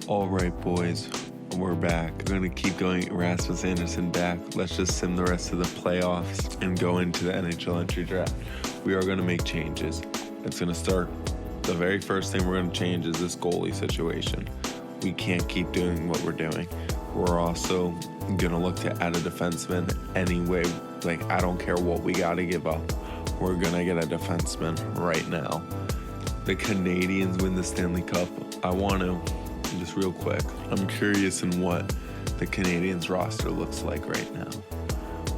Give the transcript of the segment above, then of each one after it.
All right, boys, we're back. We're going to keep going. Rasmus Andersson back. Let's just sim the rest of the playoffs and go into the NHL entry draft. We are going to make changes. It's going to start. The very first thing we're going to change is this goalie situation. We can't keep doing what we're doing. We're also going to look to add a defenseman anyway. Like, I don't care what we got to give up. We're going to get a defenseman right now. The Canadiens win the Stanley Cup. I want to, just real quick, I'm curious in what the Canadiens roster looks like right now.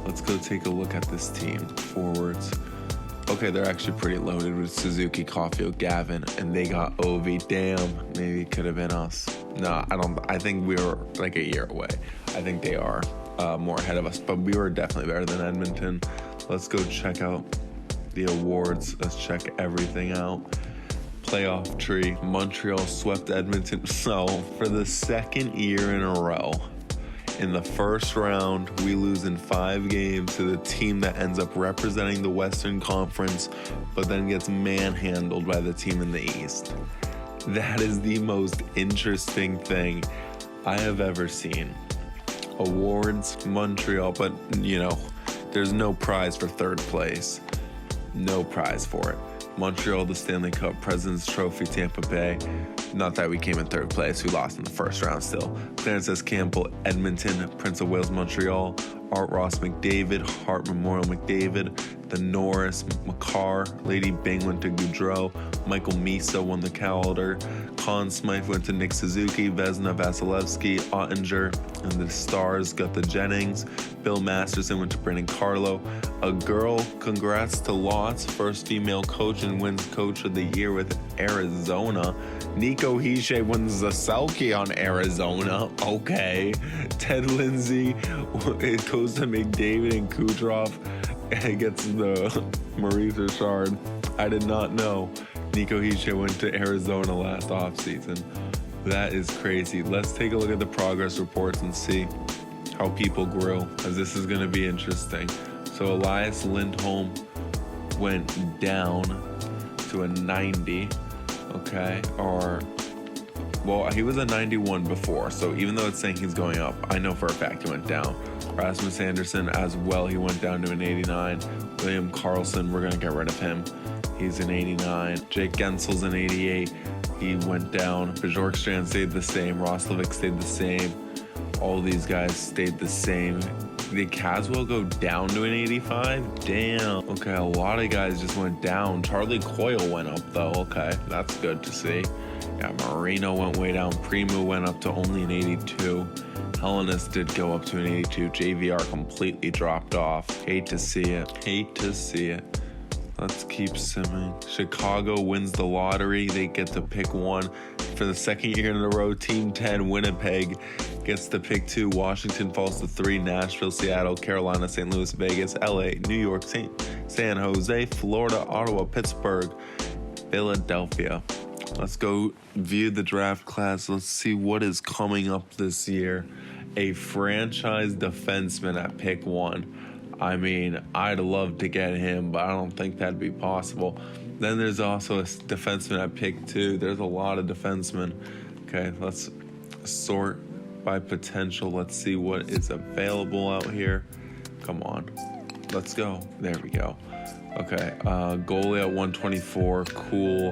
Let's go take a look at this team. Forwards. Okay, they're actually pretty loaded with Suzuki, Caulfield, Gavin, and they got Ovi. Damn, maybe it could have been us. No, I think we were like a year away. I think they are more ahead of us, but we were definitely better than Edmonton. Let's go check out the awards. Let's check everything out. Playoff tree. Montreal swept Edmonton. So for the second year in a row, in the first round, we lose in 5 games to the team that ends up representing the Western Conference, but then gets manhandled by the team in the East. That is the most interesting thing I have ever seen. Awards, Montreal, but there's no prize for third place. No prize for it. Montreal, the Stanley Cup, President's Trophy, Tampa Bay. Not that we came in third place. We lost in the first round still. Clarence S. Campbell, Edmonton, Prince of Wales, Montreal. Art Ross McDavid, Hart Memorial McDavid. The Norris, Makar, Lady Bing went to Goudreau. Michael Misa won the Calder. Conn Smythe went to Nick Suzuki. Vezina, Vasilevsky, Ottinger, and the Stars got the Jennings. Bill Masterson went to Brandon Carlo. A girl, congrats to Lots, first female coach and wins Coach of the Year with Arizona. Nico Hischier wins the Selke on Arizona. Okay. Ted Lindsay, it goes to McDavid and Kucherov. And gets the Maurice Richard. I did not know Nico Hischier went to Arizona last offseason. That is crazy. Let's take a look at the progress reports and see how people grew, as this is going to be interesting. So Elias Lindholm went down to a 90, okay? He was a 91 before, so even though it's saying he's going up, I know for a fact he went down. Rasmus Andersson as well, he went down to an 89. William Karlsson, we're going to get rid of him. He's an 89. Jake Gensel's an 88. He went down. Bjorkstrand stayed the same. Roslovic stayed the same. All these guys stayed the same. Did Caswell go down to an 85? Damn. Okay, a lot of guys just went down. Charlie Coyle went up, though. Okay, that's good to see. Yeah, Marino went way down. Primu went up to only an 82. Hellenis did go up to an 82. JVR completely dropped off. Hate to see it. Let's keep simming. Chicago wins the lottery. They get to pick 1. For the second year in a row, Team 10, Winnipeg, gets to pick 2. Washington falls to 3. Nashville, Seattle, Carolina, St. Louis, Vegas, LA, New York, San Jose, Florida, Ottawa, Pittsburgh, Philadelphia. Let's go view the draft class. Let's see what is coming up this year. A franchise defenseman at pick 1. I mean, I'd love to get him, but I don't think that'd be possible. Then there's also a defenseman at pick 2. There's a lot of defensemen. Okay, let's sort by potential. Let's see what is available out here. Come on. Let's go. There we go. Okay, goalie at 124, cool.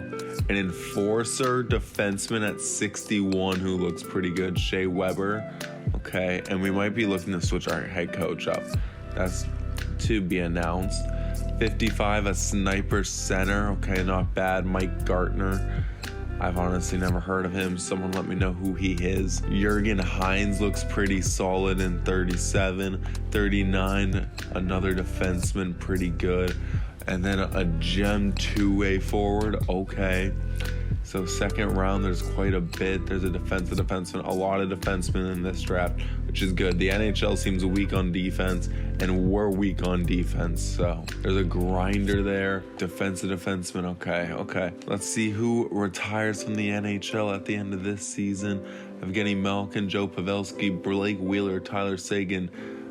An enforcer defenseman at 61 who looks pretty good, Shea Weber. Okay, and we might be looking to switch our head coach up. That's to be announced. 55, a sniper center. Okay, not bad. Mike Gartner. I've honestly never heard of him. Someone let me know who he is. Jurgen Hines looks pretty solid in 37. 39, another defenseman, pretty good. And then a gem 2-way forward. Okay. So second round, there's quite a bit. There's a defenseman, a lot of defensemen in this draft, which is good. The NHL seems weak on defense, and we're weak on defense. So there's a grinder there. Defenseman. Okay. Let's see who retires from the NHL at the end of this season. Evgeny Malkin, Joe Pavelski, Blake Wheeler, Tyler Seguin,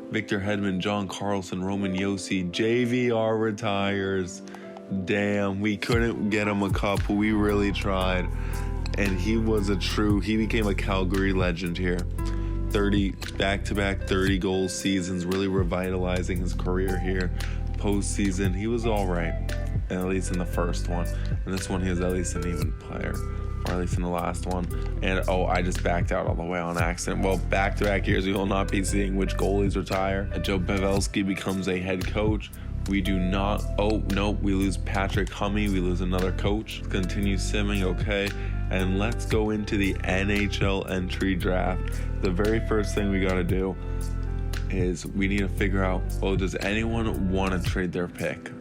Victor Hedman, John Carlson, Roman Josi. JVR retires. Damn, we couldn't get him a cup. We really tried. and he became a Calgary legend here. 30 back-to-back 30 goal seasons, really revitalizing his career here. Postseason, he was all right, at least in the first one. And this one, he was at least an even player, or at least in the last one. And I just backed out all the way on accident. Well, back-to-back years, we will not be seeing which goalies retire. Joe Pavelski becomes a head coach. We do not. Oh, no, we lose Patrick Hummey. We lose another coach. Continue simming, okay. And let's go into the NHL entry draft. The very first thing we got to do is we need to figure out, does anyone want to trade their pick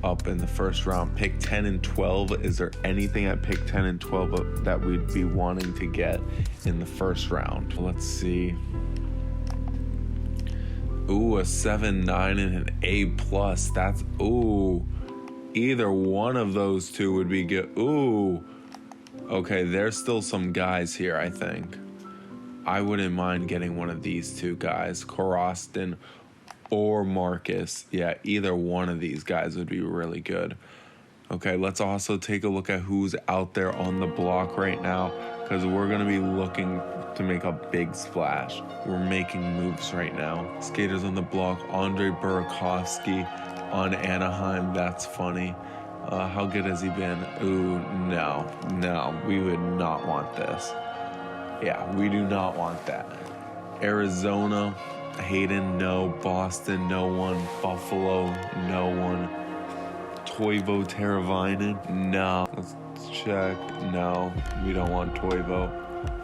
up in the first round? Pick 10 and 12. Is there anything at pick 10 and 12 that we'd be wanting to get in the first round? Let's see. Ooh, a 7-9 and an A+. That's, either one of those two would be good. Ooh. Okay, there's still some guys here, I think. I wouldn't mind getting one of these two guys, Korostin or Marcus. Yeah, either one of these guys would be really good. Okay, let's also take a look at who's out there on the block right now, because we're going to be looking to make a big splash. We're making moves right now. Skaters on the block, Andrei Burakovsky on Anaheim. That's funny. How good has he been? Ooh, no, we would not want this. Yeah, we do not want that. Arizona, Hayden, no. Boston, no one. Buffalo, no one. Toivo Teravainen, no. Let's check. No, we don't want Toivo.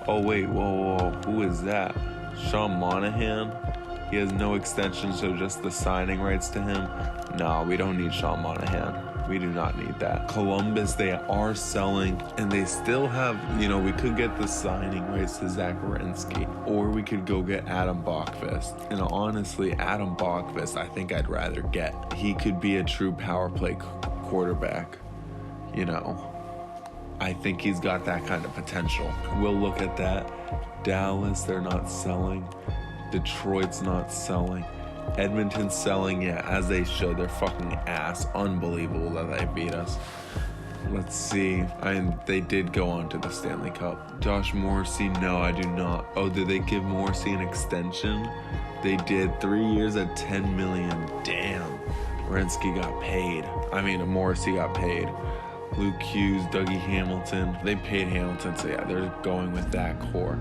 Oh, wait, whoa, who is that? Sean Monahan? He has no extension, so just the signing rights to him? No, we don't need Sean Monahan. We do not need that. Columbus, they are selling, and they still have, we could get the signing rights to Zach Werenski, or we could go get Adam Bachfest. And honestly, Adam Bachfest, I think I'd rather get. He could be a true power play quarterback. I think he's got that kind of potential. We'll look at that. Dallas, they're not selling. Detroit's not selling. Edmonton's selling, yeah, as they should. They're fucking ass. Unbelievable that they beat us. Let's see. They did go on to the Stanley Cup. Josh Morrissey, no, I do not. Oh, did they give Morrissey an extension? They did. 3 years at $10 million. Damn. Werenski got paid. Morrissey got paid. Luke Hughes, Dougie Hamilton. They paid Hamilton, so yeah, they're going with that core.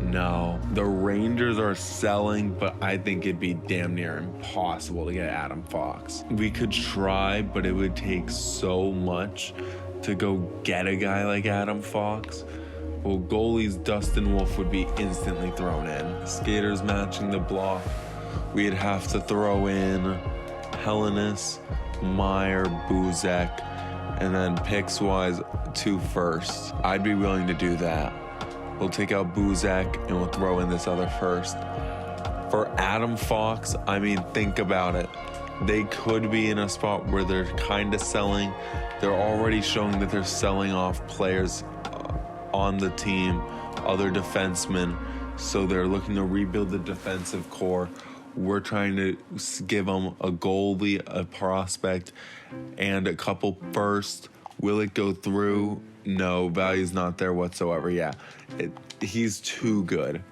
No, the Rangers are selling, but I think it'd be damn near impossible to get Adam Fox. We could try, but it would take so much to go get a guy like Adam Fox. Well, goalies, Dustin Wolf would be instantly thrown in. Skaters matching the block. We'd have to throw in Hellenis, Meyer, Buzek, and then picks-wise, 2 firsts. I'd be willing to do that. We'll take out Buzek and we'll throw in this other first. For Adam Fox, think about it. They could be in a spot where they're kind of selling. They're already showing that they're selling off players on the team, other defensemen. So they're looking to rebuild the defensive core. We're trying to give them a goalie, a prospect, and a couple first. Will it go through? No, value's not there whatsoever. Yeah, he's too good.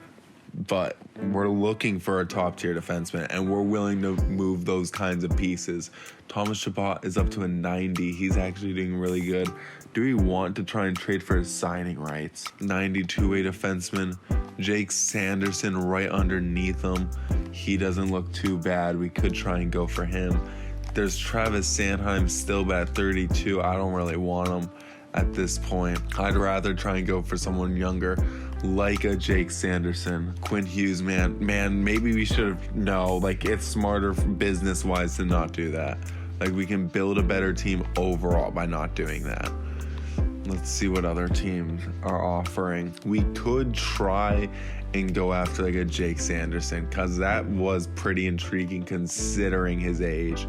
But we're looking for a top-tier defenseman, and we're willing to move those kinds of pieces. Thomas Chabot is up to a 90. He's actually doing really good. Do we want to try and trade for his signing rights? 92-way defenseman. Jake Sanderson right underneath him. He doesn't look too bad. We could try and go for him. There's Travis Sanheim still at 32. I don't really want him at this point. I'd rather try and go for someone younger, like a Jake Sanderson. Quinn Hughes, man, maybe we should have, no, it's smarter business-wise to not do that. We can build a better team overall by not doing that. Let's see what other teams are offering. We could try and go after a Jake Sanderson, because that was pretty intriguing considering his age.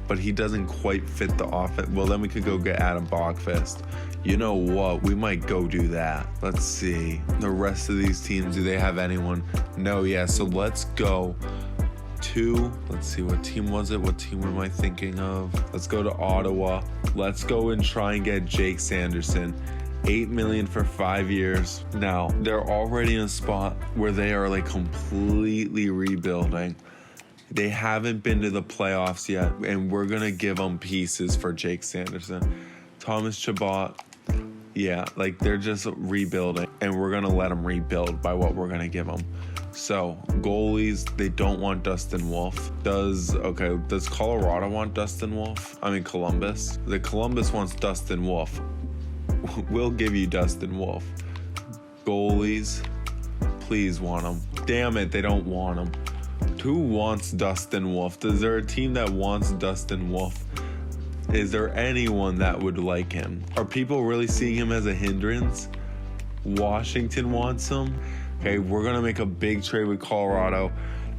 But he doesn't quite fit the offense. Well, then we could go get Adam Bachfest. You know what? We might go do that. Let's see. The rest of these teams, do they have anyone? No, yeah. So let's go to, let's see, what team was it? What team am I thinking of? Let's go to Ottawa. Let's go and try and get Jake Sanderson. $8 million for 5 years. Now, they're already in a spot where they are like completely rebuilding. They haven't been to the playoffs yet, and we're going to give them pieces for Jake Sanderson. Thomas Chabot, yeah, like they're just rebuilding, and we're going to let them rebuild by what we're going to give them. So, goalies, they don't want Dustin Wolf. Does Colorado want Dustin Wolf? I mean, Columbus. The Columbus wants Dustin Wolf. We'll give you Dustin Wolf. Goalies, please want him. Damn it, they don't want him. Who wants Dustin Wolf? Is there a team that wants Dustin Wolf? Is there anyone that would like him? Are people really seeing him as a hindrance? Washington wants him. Okay, we're going to make a big trade with Colorado.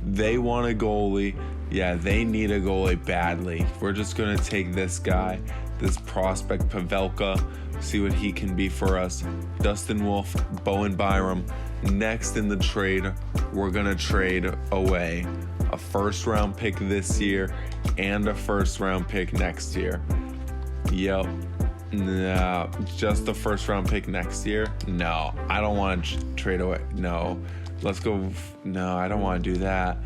They want a goalie. Yeah, they need a goalie badly. We're just going to take this guy, this prospect Pavelka, see what he can be for us. Dustin Wolf, Bowen Byram. Next in the trade, we're going to trade away a first-round pick this year and a first-round pick next year. Yep. No, just the first-round pick next year? No, I don't want to trade away. No, let's go. No, I don't want to do that.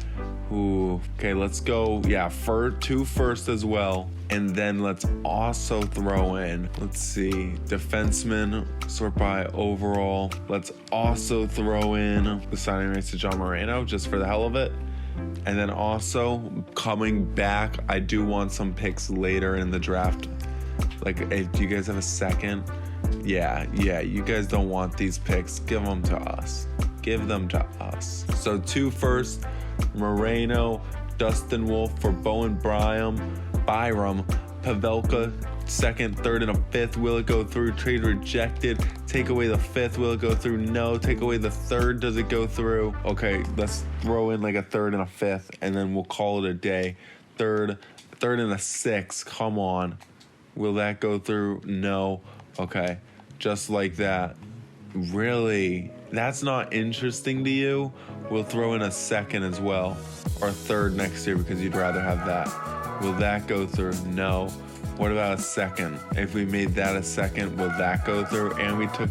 Ooh, okay, let's go. Yeah, for 2 firsts as well. And then let's also throw in, let's see, defenseman, sort by overall. Let's also throw in the signing rights to John Moreno just for the hell of it. And then also coming back, I do want some picks later in the draft. Like, if you guys have a second, yeah, you guys don't want these picks. Give them to us. Give them to us. So 2 firsts, Moreno, Dustin Wolf for Bowen Byram, Pavelka, 2nd, 3rd, and a 5th. Will it go through? Trade rejected. Take away the 5th. Will it go through? No. Take away the 3rd. Does it go through? Okay, let's throw in like a 3rd and a 5th, and then we'll call it a day. 3rd and a 6th. Come on. Will that go through? No. Okay. Just like that. Really? That's not interesting to you? We'll throw in a 2nd as well. Or a 3rd next year because you'd rather have that. Will that go through? No. What about a 2nd? If we made that a 2nd, will that go through? And we took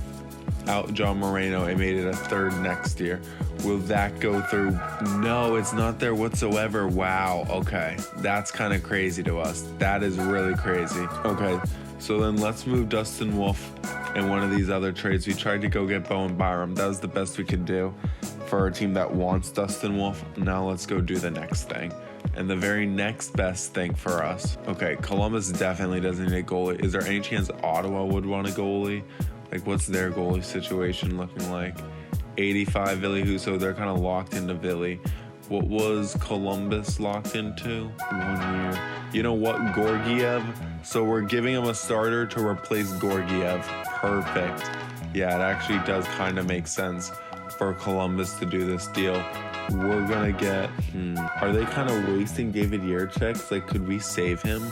out John Moreno and made it a 3rd next year. Will that go through? No, it's not there whatsoever. Wow. Okay. That's kind of crazy to us. That is really crazy. Okay. So then let's move Dustin Wolf in one of these other trades. We tried to go get Bowen Byram. That was the best we could do for a team that wants Dustin Wolf. Now let's go do the next thing. And the very next best thing for us. Okay, Columbus definitely doesn't need a goalie. Is there any chance Ottawa would want a goalie? Like, what's their goalie situation looking like? 85 Ville Husso. They're kind of locked into Ville. What was Columbus locked into? 1 year. You know what? Gorgiev. So we're giving him a starter to replace Gorgiev. Perfect. Yeah, it actually does kind of make sense for Columbus to do this deal. We're going to get... Are they kind of wasting David Yerchek? Like, could we save him?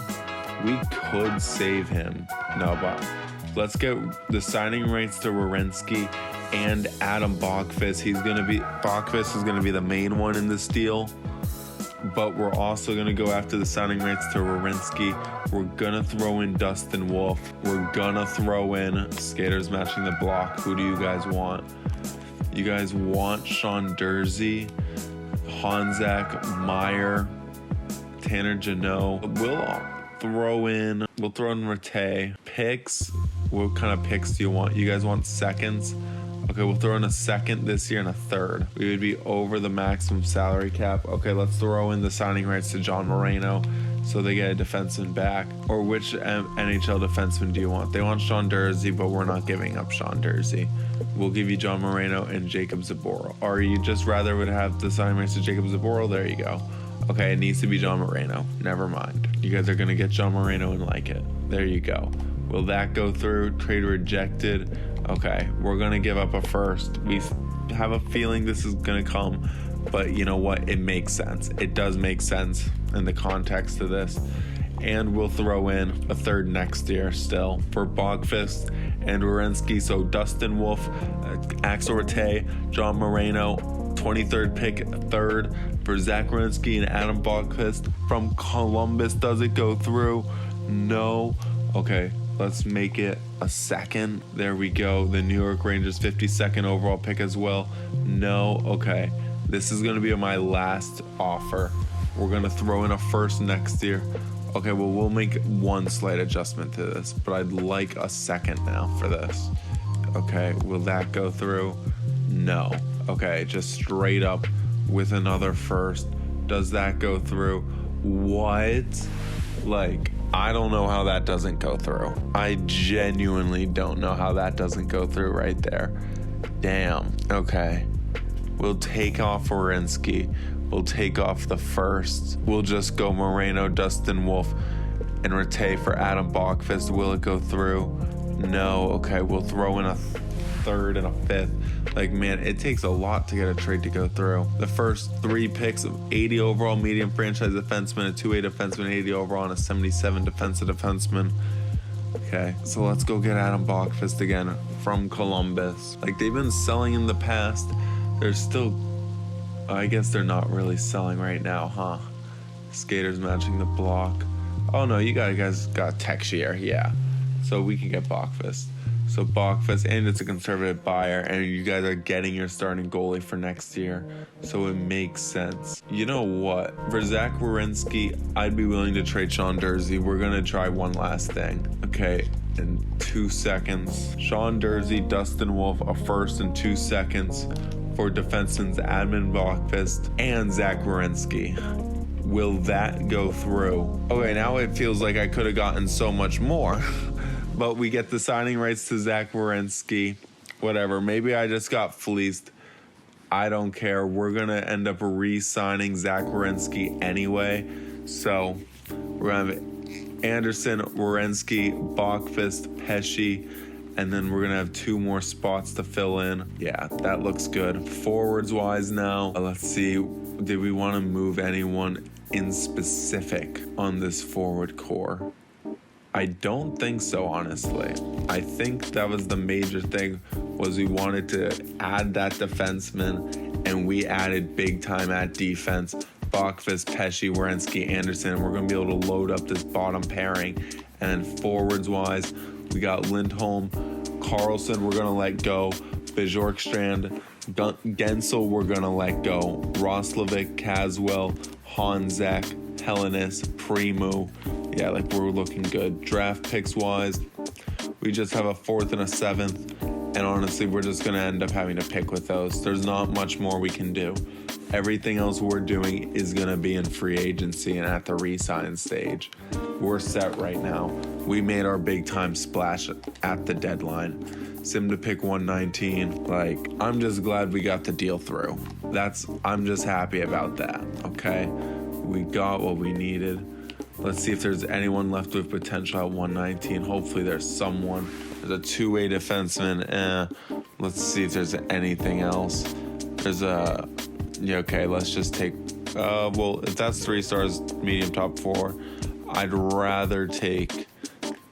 We could save him. No, but let's get the signing rights to Werenski and Adam Bockfist. Bockfist is going to be the main one in this deal. But we're also going to go after the signing rights to Werenski. We're going to throw in Dustin Wolf. We're going to throw in skaters matching the block. Who do you guys want? You guys want Sean Dursey, Honzak, Meyer, Tanner Janot. We'll throw in Rattay. Picks. What kind of picks do you want? You guys want seconds? Okay, we'll throw in a 2nd this year and a 3rd. We would be over the maximum salary cap. Okay, let's throw in the signing rights to John Moreno so they get a defenseman back. Or which NHL defenseman do you want? They want Sean Dursey, but we're not giving up Sean Dursey. We'll give you John Moreno and Jacob Zaboral. Or you just rather would have the signing rights to Jacob Zaboral? There you go. Okay, it needs to be John Moreno. Never mind. You guys are going to get John Moreno and like it. There you go. Will that go through? Trade rejected. Okay, we're going to give up a first. We have a feeling this is going to come, but you know what? It makes sense. It does make sense in the context of this. And we'll throw in a 3rd next year still for Bogfist and Werenski. So Dustin Wolf, Axel Rattay, John Moreno, 23rd pick, 3rd for Zach Werenski and Adam Bogfist from Columbus. Does it go through? No. Okay, let's make it a second. There we go. The New York Rangers 52nd overall pick as well. No. Okay. This is going to be my last offer. We're going to throw in a first next year. Okay, well, we'll make one slight adjustment to this, but I'd like a second now for this. Okay, will that go through? No. Okay, just straight up with another first. Does that go through? What? Like, I don't know how that doesn't go through. I genuinely don't know how that doesn't go through right there. Damn. Okay. We'll take off Werenski. We'll take off the first. We'll just go Moreno, Dustin Wolf, and Rattay for Adam Bachfest. Will it go through? No. Okay, we'll throw in a third and a fifth. Like, man, it takes a lot to get a trade to go through. The first 3 picks of 80 overall medium franchise defenseman, a 2A defenseman, 80 overall, and a 77 defensive defenseman. Okay, so let's go get Adam Bachfest again from Columbus. Like, they've been selling in the past. They're still, I guess they're not really selling right now, huh? Skaters matching the block. Oh no, you guys got Texier, yeah. So we can get Bachfest. So Bachfest, and it's a conservative buyer, and you guys are getting your starting goalie for next year. So it makes sense. You know what? For Zach Werenski, I'd be willing to trade Sean Durzi. We're gonna try one last thing. Okay, in 2 seconds. Sean Durzi, Dustin Wolf, a first in 2 seconds for defenseman's Adam Bachfest and Zach Werenski. Will that go through? Okay, now it feels like I could have gotten so much more. But we get the signing rights to Zach Werenski. Whatever. Maybe I just got fleeced. I don't care. We're going to end up re-signing Zach Werenski anyway. So we're going to have Anderson, Werenski, Bachfest, Pesce, and then we're going to have 2 more spots to fill in. Yeah, that looks good. Forwards-wise now, let's see. Did we want to move anyone in specific on this forward core? I don't think so, honestly. I think that was the major thing, was we wanted to add that defenseman, and we added big time at defense. Bachfest, Pesce, Werenski, Anderson, and we're going to be able to load up this bottom pairing. And then forwards-wise, we got Lindholm, Carlson, we're going to let go. Bjorkstrand, Gensel, we're going to let go. Roslovic, Caswell, Honzak, Hellenis, Primu. Yeah, like, we're looking good. Draft picks wise, we just have a 4th and a 7th. And honestly, we're just going to end up having to pick with those. There's not much more we can do. Everything else we're doing is going to be in free agency and at the re-sign stage. We're set right now. We made our big time splash at the deadline. Sim to pick 119. Like, I'm just glad we got the deal through. I'm just happy about that, okay? We got what we needed. Let's see if there's anyone left with potential at 119. Hopefully there's someone. There's a 2-way defenseman. Let's see if there's anything else. There's a... Yeah, okay, let's just take... well, if that's 3 stars, medium top 4, I'd rather take...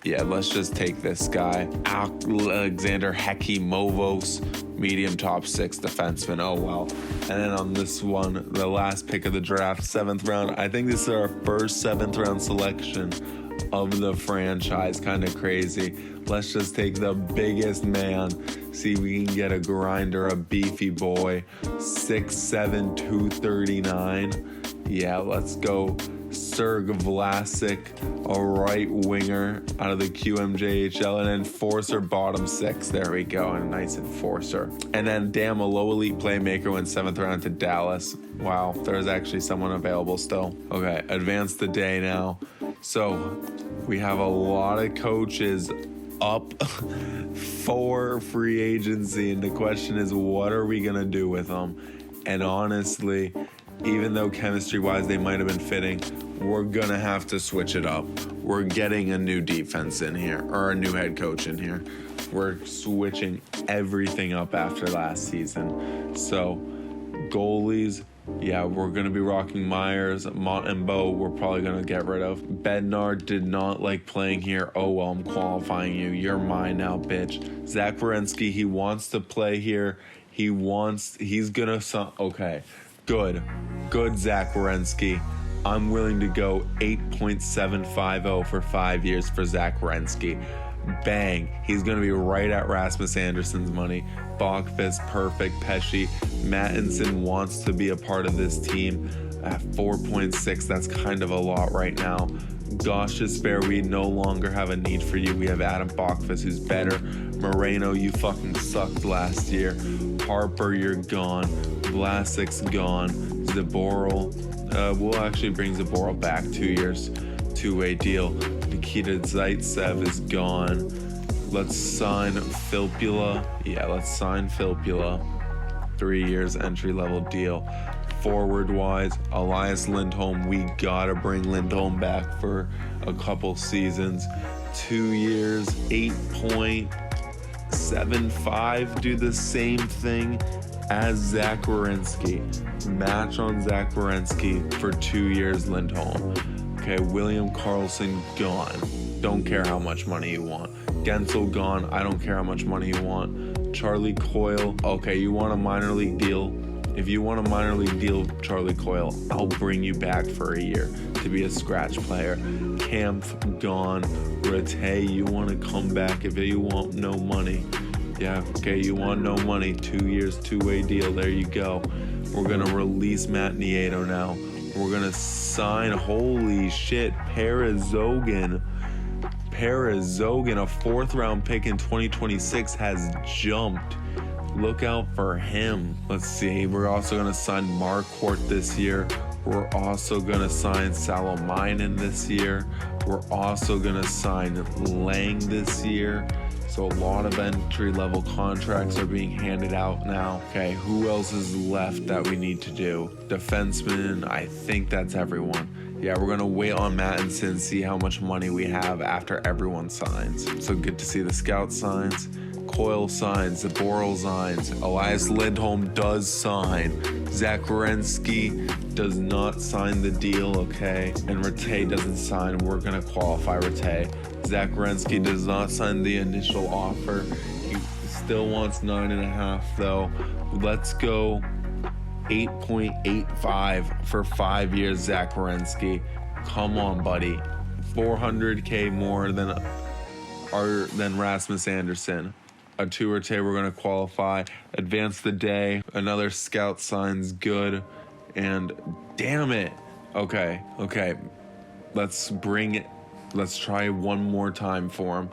Yeah, let's just take this guy. Alexander Hekimovos, medium top 6 defenseman. Oh, well. And then on this one, the last pick of the draft, 7th round. I think this is our first 7th round selection of the franchise. Kind of crazy. Let's just take the biggest man. See if we can get a grinder, a beefy boy. 6'7", 239. Yeah, let's go. Serge Vlasic, a right winger out of the QMJHL, and enforcer bottom 6. There we go, and a nice enforcer. And then, damn, a low elite playmaker went 7th round to Dallas. Wow, there's actually someone available still. Okay, advance the day now. So we have a lot of coaches up for free agency, and the question is, what are we gonna do with them? And honestly, even though chemistry-wise they might have been fitting, we're going to have to switch it up. We're getting a new defense in here, or a new head coach in here. We're switching everything up after last season. So, goalies, yeah, we're going to be rocking Myers. Mont and Bo, we're probably going to get rid of. Bednar did not like playing here. Oh, well, I'm qualifying you. You're mine now, bitch. Zach Werenski, he wants to play here. He's going to... Okay. Good, Zach Werenski. I'm willing to go 8.750 for 5 years for Zach Werenski. Bang. He's going to be right at Rasmus Andersson's money. Bogfist, perfect. Pesci. Mattinson wants to be a part of this team at 4.6. That's kind of a lot right now. Gosh is fair. We no longer have a need for you. We have Adam Bogfist, who's better. Moreno, you fucking sucked last year. Harper, you're gone. Vlasic's gone. Zaboral, we'll actually bring Zaboral back 2 years, 2-way deal. Nikita Zaitsev is gone. Let's sign Filppula. Yeah, let's sign Filppula. 3 years entry-level deal. Forward-wise, Elias Lindholm, we gotta bring Lindholm back for a couple seasons. 2 years, 8.75. Do the same thing as Zach Werenski. Match on Zach Werenski for 2 years, Lindholm. Okay, William Karlsson, gone. Don't care how much money you want. Gensel, gone. I don't care how much money you want. Charlie Coyle, okay, you want a minor league deal? If you want a minor league deal, Charlie Coyle, I'll bring you back for a year to be a scratch player. Kampf, gone. Rattay, you want to come back if you want no money. Yeah, okay, you want no money. 2 years, 2-way deal. There you go. We're going to release Matt Nieto now. We're going to sign, holy shit, Parazogan. Parazogan, a 4th-round pick in 2026, has jumped. Look out for him. Let's see. We're also going to sign Marquardt this year. We're also going to sign Salomainen this year. We're also going to sign Lang this year. So a lot of entry-level contracts are being handed out now. Okay, who else is left that we need to do? Defenseman, I think that's everyone. Yeah, we're going to wait on Mattinson, see how much money we have after everyone signs. So good to see the scout signs. Coyle signs, Zaboral signs, Elias Lindholm does sign, Zach Werenski does not sign the deal, okay, and Rattay doesn't sign. We're going to qualify Rattay. Zach Werenski does not sign the initial offer. He still wants 9.5 though. Let's go 8.85 for 5 years, Zach Werenski. Come on, buddy. $400K more than Rasmus Andersson. A 2 Rattay, we're going to qualify. Advance the day. Another scout signs good. And damn it. Okay. Let's bring it. Let's try one more time for him.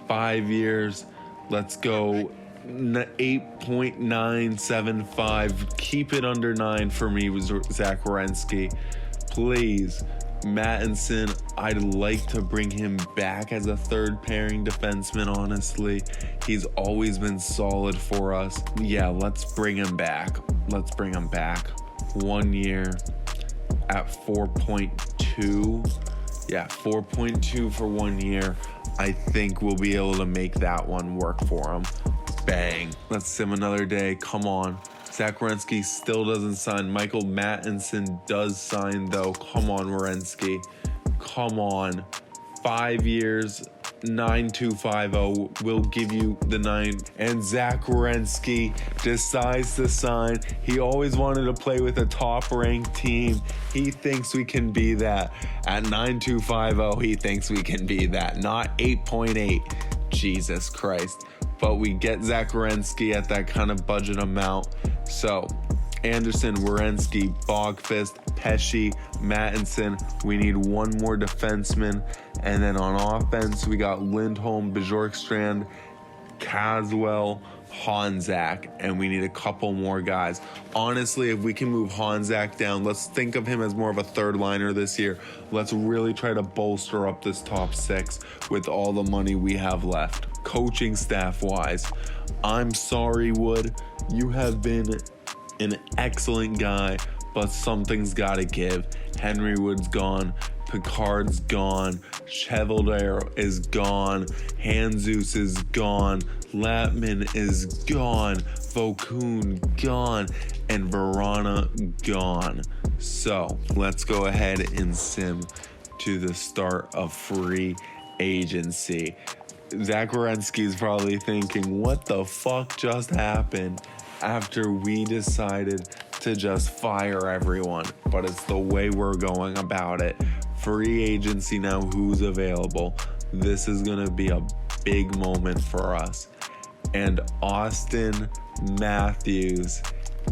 5 years. Let's go 8.975. Keep it under 9 for me with Zach Werenski. Please. Mattinson, I'd like to bring him back as a 3rd pairing defenseman, honestly. He's always been solid for us. Yeah, let's bring him back. 1 year at 4.2. Yeah, 4.2 for 1 year. I think we'll be able to make that one work for him. Bang. Let's sim another day. Come on. Zach Werenski still doesn't sign. Michael Mattinson does sign, though. Come on, Werenski. Come on. 5 years, 9,250. We'll give you the 9. And Zach Werenski decides to sign. He always wanted to play with a top-ranked team. He thinks we can be that. At 9,250, he thinks we can be that. Not 8.8. Jesus Christ. But we get Zach Werenski at that kind of budget amount. So, Anderson, Werenski, Bogfist, Pesci, Mattinson. We need one more defenseman. And then on offense, we got Lindholm, Bjorkstrand, Caswell, Honzak, and we need a couple more guys. Honestly, if we can move Honzak down, let's think of him as more of a 3rd liner this year. Let's really try to bolster up this top 6 with all the money we have left. Coaching staff wise, I'm sorry, Wood. You have been an excellent guy, but something's got to give. Henry Wood's gone. Picard's gone. Chevalier is gone. Handzus is gone. Latman is gone. Vokun gone. And Verana gone. So let's go ahead and sim to the start of free agency. Zach Werenski is probably thinking, what the fuck just happened? After we decided to just fire everyone. But it's the way we're going about it. Free agency now, who's available? This is going to be a big moment for us. And Austin Matthews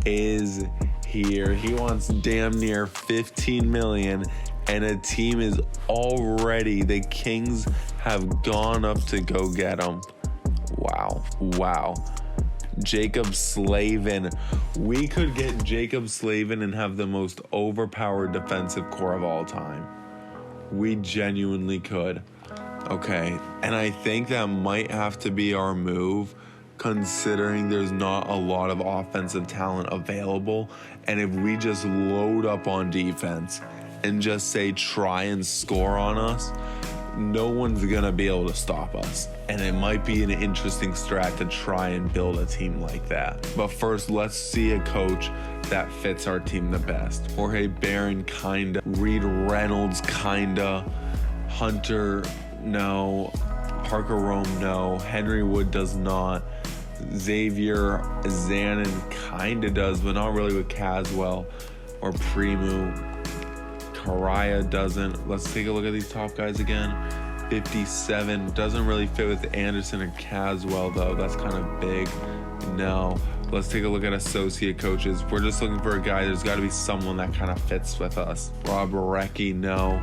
is here. He wants damn near $15 million, and a team is already, the Kings have gone up to go get him. Wow. Jacob Slavin. We could get Jacob Slavin and have the most overpowered defensive core of all time. We genuinely could. Okay, and I think that might have to be our move, considering there's not a lot of offensive talent available. And if we just load up on defense and just say try and score on us, no one's gonna be able to stop us. And it might be an interesting strat to try and build a team like that. But first, let's see a coach that fits our team the best. Jorge Barron, kinda. Reed Reynolds, kinda. Hunter, no. Parker Rome, no. Henry Wood does not. Xavier Zanin kinda does, but not really with Caswell or Primu. Karaya doesn't. Let's take a look at these top guys again. 57 doesn't really fit with Anderson or Caswell though. That's kind of big. No. Let's take a look at associate coaches. We're just looking for a guy. There's got to be someone that kind of fits with us. Rob Recchi, no.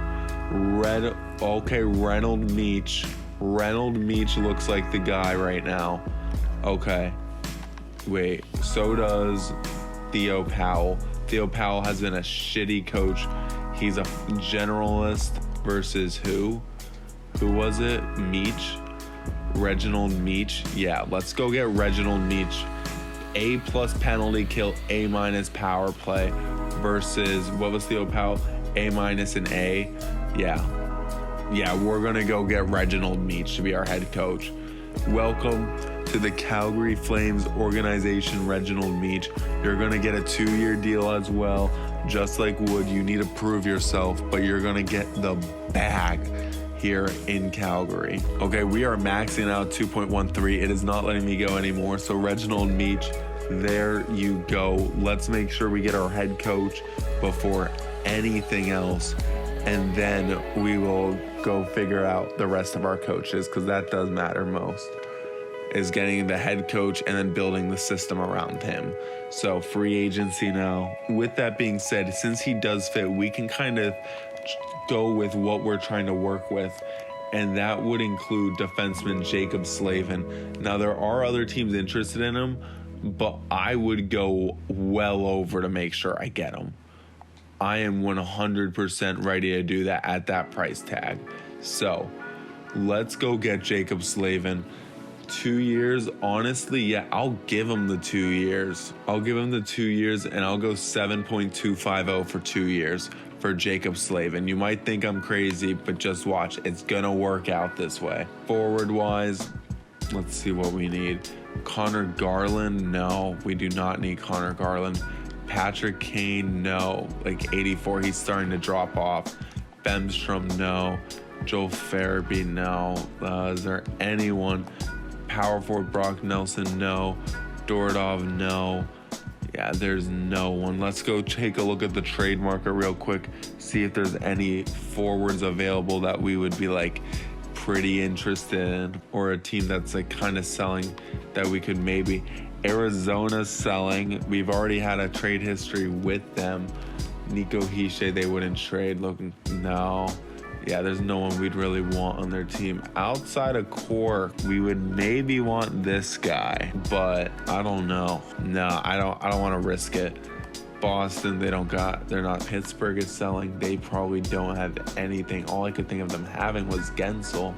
Reynold Meach. Reynold Meach looks like the guy right now. Okay. Wait. So does Theo Powell. Theo Powell has been a shitty coach. He's a generalist versus who? Who was it? Meach? Reginald Meach? Yeah, let's go get Reginald Meach. A+ penalty kill, A- power play versus, what was Theo Powell? A- and A. Yeah, we're going to go get Reginald Meach to be our head coach. Welcome to the Calgary Flames organization, Reginald Meach. You're going to get a 2-year deal as well. Just like Wood, you need to prove yourself, but you're going to get the bag here in Calgary. Okay, we are maxing out 2.13. It is not letting me go anymore. So Reginald Meach, there you go. Let's make sure we get our head coach before anything else. And then we will go figure out the rest of our coaches, because that does matter most, is getting the head coach and then building the system around him. So free agency now. With that being said, since he does fit, we can kind of go with what we're trying to work with. And that would include defenseman Jacob Slavin. Now, there are other teams interested in him, but I would go well over to make sure I get him. I am 100% ready to do that at that price tag. So let's go get Jacob Slavin. 2 years, honestly, yeah, I'll give him the 2 years. I'll give him the 2 years, and I'll go 7.250 for 2 years for Jacob Slavin. You might think I'm crazy, but just watch. It's gonna work out this way. Forward-wise, let's see what we need. Connor Garland, no, we do not need Connor Garland. Patrick Kane, no. Like 84, he's starting to drop off. Bemstrom, no. Joel Farabee, no. Is there anyone? Power forward Brock Nelson, no. Dordov, no. Yeah, there's no one. Let's go take a look at the trade market real quick, see if there's any forwards available that we would be like pretty interested in, or a team that's like kind of selling that we could maybe. Arizona's selling. We've already had a trade history with them. Nico Hischier, they wouldn't trade. No. Yeah, there's no one we'd really want on their team. Outside of Cork, we would maybe want this guy, but I don't know. No, I don't want to risk it. Boston, they're not. Pittsburgh is selling. They probably don't have anything. All I could think of them having was Gensel.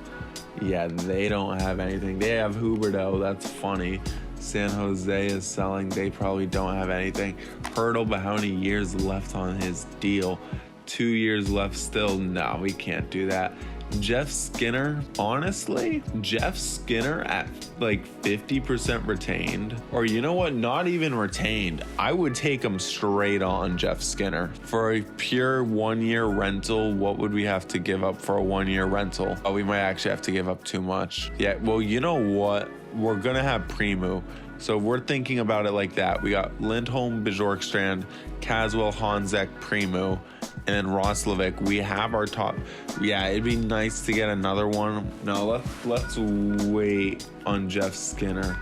Yeah, they don't have anything. They have Huberdeau. That's funny. San Jose is selling. They probably don't have anything. Hurdle, but how many years left on his deal? 2 years left still. No, we can't do that. Jeff Skinner, honestly, Jeff Skinner at like 50% retained, or you know what, not even retained. I would take him straight on Jeff Skinner. For a pure 1 year rental, what would we have to give up for a 1 year rental? Oh, we might actually have to give up too much. Yeah, well, you know what? We're gonna have Primu. So we're thinking about it like that. We got Lindholm, Bjorkstrand, Caswell, Honzek, Primu. And then Roslovic, we have our top. Yeah, it'd be nice to get another one. No, let's wait on Jeff Skinner.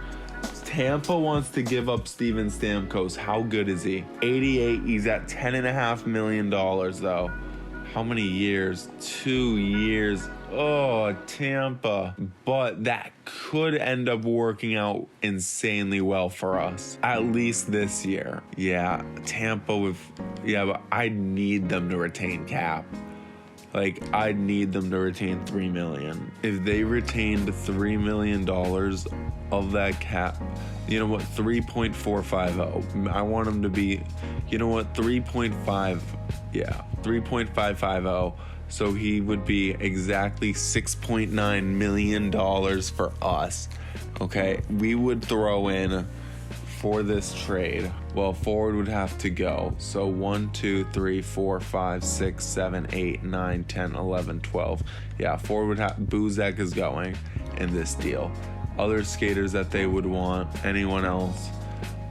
Tampa wants to give up Steven Stamkos. How good is he? 88. He's at $10.5 million though. How many years? 2 years. Oh, Tampa. But that could end up working out insanely well for us. At least this year. Yeah, Tampa with... Yeah, but I need them to retain cap. Like, I need them to retain $3 million. If they retained $3 million of that cap, you know what? 3.450. I want them to be, you know what? 3.5. Yeah, 3.550. So he would be exactly $6.9 million for us. Okay, we would throw in for this trade. Well, forward would have to go. So 1, 2, 3, 4, 5, 6, 7, 8, 9, 10, 11, 12. Yeah, forward would have... Buzek is going in this deal. Other skaters that they would want, anyone else,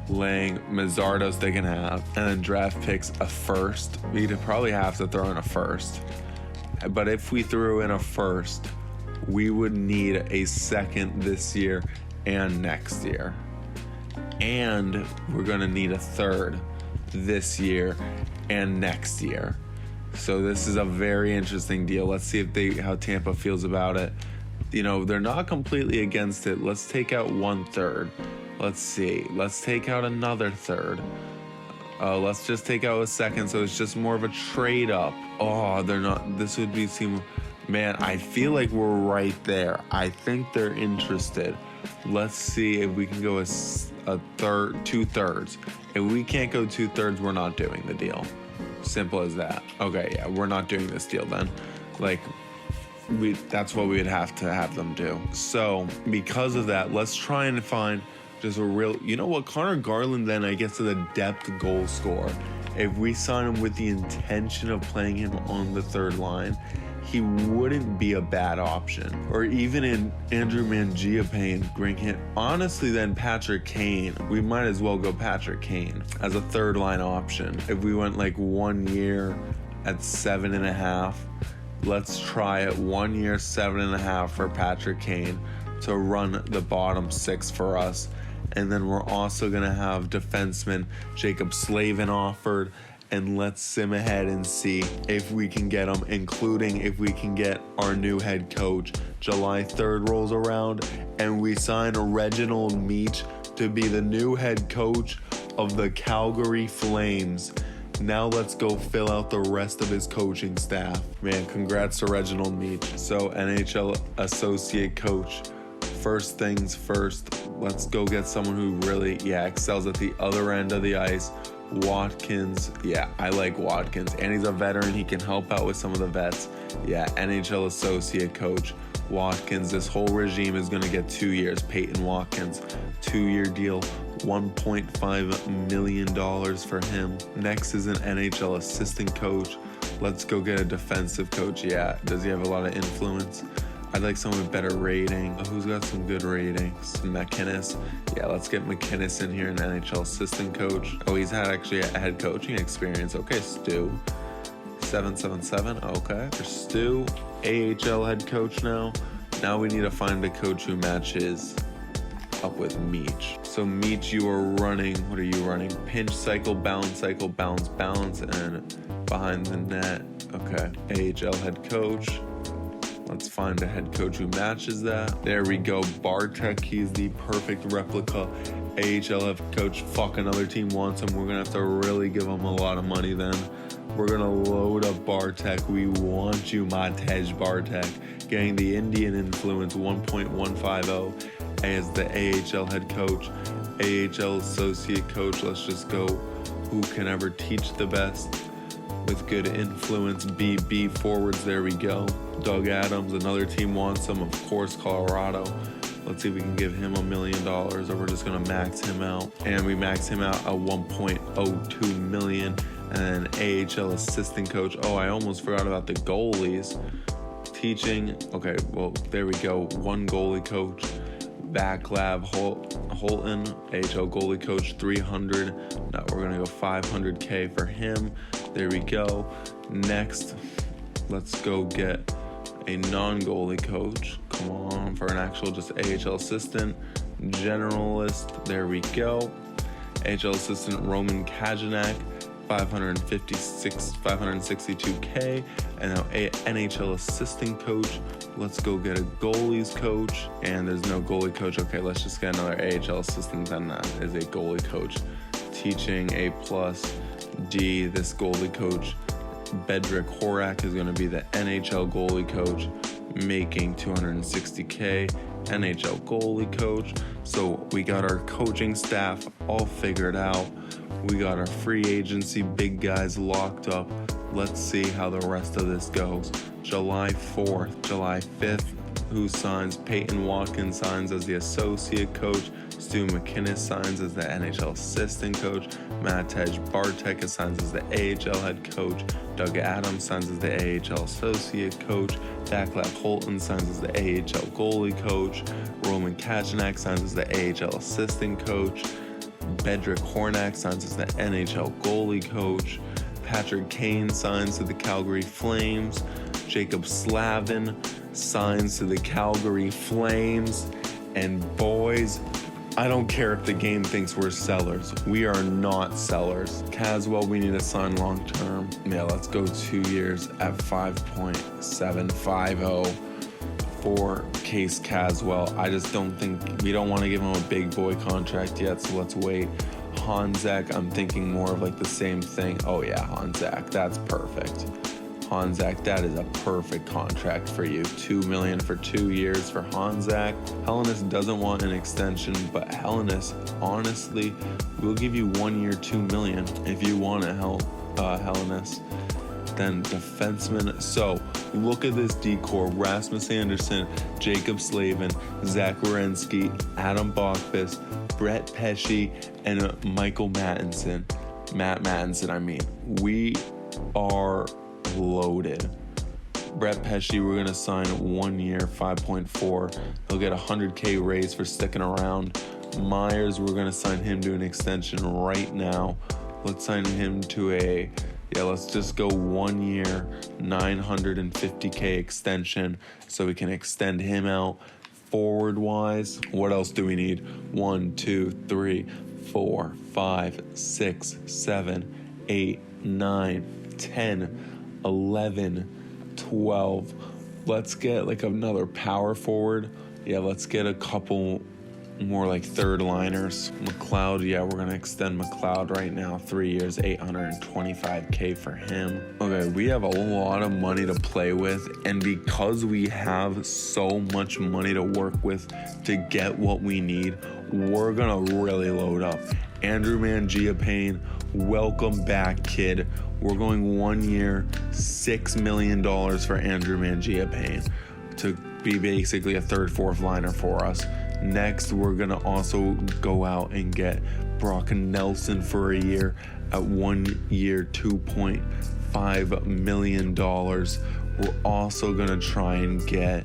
Lang, Mazzardos they can have, and then draft picks, a first. We'd probably have to throw in a first. But if we threw in a first, we would need a second this year and next year. And we're going to need a third this year and next year. So this is a very interesting deal. Let's see if how Tampa feels about it. You know, they're not completely against it. Let's take out 1/3. Let's see. Let's take out another third. Let's just take out a second, so it's just more of a trade up. Oh, they're not. This would be man, I feel like we're right there. I think they're interested. Let's see if we can go a third, 2/3. If we can't go 2/3, we're not doing the deal. Simple as that. Okay, yeah, we're not doing this deal then. Like, that's what we would have to have them do. So because of that, let's try and find just a real, you know what, Connor Garland then I guess is a depth goal scorer. If we sign him with the intention of playing him on the third line, he wouldn't be a bad option. Or even in Andrew Mangiapane, bring him. Honestly, then Patrick Kane. We might as well go Patrick Kane as a third line option. If we went like 1 year at 7.5, let's try it 1 year, 7.5 for Patrick Kane to run the bottom six for us. And then we're also going to have defenseman Jacob Slavin offered. And let's sim ahead and see if we can get him, including if we can get our new head coach. July 3rd rolls around and we sign Reginald Meach to be the new head coach of the Calgary Flames. Now let's go fill out the rest of his coaching staff. Man, congrats to Reginald Meach. So NHL associate coach. First things first, let's go get someone who really, excels at the other end of the ice. Watkins, I like Watkins. And he's a veteran. He can help out with some of the vets. NHL associate coach. Watkins, this whole regime is going to get 2 years. Peyton Watkins, 2-year deal, $1.5 million for him. Next is an NHL assistant coach. Let's go get a defensive coach. Does he have a lot of influence? I'd like someone with better rating. Who's got some good ratings? McInnes. Let's get McInnes in here, an NHL assistant coach. Oh, he's had actually a head coaching experience. Okay, Stu. 777. Okay. For Stu, AHL head coach now. Now we need to find a coach who matches up with Meach. So Meach, you are running, what are you running? Pinch cycle, balance, and behind the net. Okay. AHL head coach. Let's find a head coach who matches that. There we go. Bartek, he's the perfect replica. AHL head coach. Fuck, another team wants him. We're going to have to really give him a lot of money then. We're going to load up Bartek. We want you, Matej Bartek. Getting the Indian influence, 1.150 as the AHL head coach. AHL associate coach. Let's just go. Who can ever teach the best? With good influence, BB forwards, there we go. Doug Adams, another team wants him, of course, Colorado. Let's see if we can give him $1 million, or we're just gonna max him out. And we max him out at $1.02 million. And then AHL assistant coach. Oh, I almost forgot about the goalies. Teaching, okay, well, there we go. One goalie coach. Backlab Holton, AHL goalie coach, 300. Now we're gonna go $500K for him. There we go. Next, let's go get a non-goalie coach. Come on, for an actual just AHL assistant. Generalist, there we go. AHL assistant Roman Kajanak, $562K. And now NHL assistant coach. Let's go get a goalies coach. And there's no goalie coach. Okay, let's just get another AHL assistant. Then that is a goalie coach. Teaching A+. D, this goalie coach, Bedrick Horak, is going to be the NHL goalie coach, making $260K. NHL goalie coach. So we got our coaching staff all figured out. We got our free agency big guys locked up. Let's see how the rest of this goes. July 4th, July 5th, who signs? Peyton Watkins signs as the associate coach. Stu McInnes signs as the NHL assistant coach. Matej Bartek signs as the AHL head coach. Doug Adams signs as the AHL associate coach. Vaclav Holton signs as the AHL goalie coach. Roman Kajanak signs as the AHL assistant coach. Bedrick Hornak signs as the NHL goalie coach. Patrick Kane signs to the Calgary Flames. Jacob Slavin signs to the Calgary Flames. And boys, I don't care if the game thinks we're sellers. We are not sellers. Caswell, we need to sign long term. Yeah, let's go 2 years at $5.750 for Case Caswell. I just don't think, we don't want to give him a big boy contract yet, so let's wait. Honzak, I'm thinking more of like the same thing. Oh yeah, Honzak, that's perfect. Honzak, that is a perfect contract for you. $2 million for 2 years for Honzak. Hellenis doesn't want an extension, but Hellenis, honestly, we'll give you 1 year, $2 million if you want it, Hellenis. Then defenseman. So look at this decor: Rasmus Anderson, Jacob Slavin, Zach Werenski, Adam Bachbus, Brett Pesce, and Michael Mattinson. Matt Mattinson, I mean. We are loaded. Brett Pesce, we're going to sign 1 year, 5.4. He'll get a $100K raise for sticking around. Myers, we're going to sign him to an extension right now. Let's sign him to let's just go 1 year, $950K extension so we can extend him out. Forward wise, what else do we need? 1, 2, 3, 4, 5, 6, 7, 8, 9, 10, 11, 12. Let's get like another power forward. Yeah, let's get a couple more like third liners. McLeod, yeah, we're gonna extend McLeod right now, 3 years, $825K for him. Okay, we have a lot of money to play with, and because we have so much money to work with to get what we need, we're gonna really load up. Andrew Mangiapane, welcome back, kid. We're going 1 year, $6 million for Andrew Mangiapane to be basically a third, fourth liner for us. Next, we're going to also go out and get Brock Nelson for a year at 1 year, $2.5 million. We're also going to try and get,